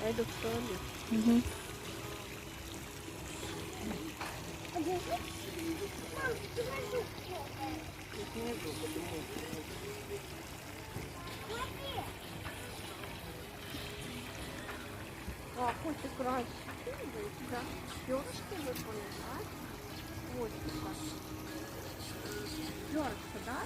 Я йду в туалет. Угу. А, котик красивый, да. Перышки выполнены, да? Вот так. Перышко, да?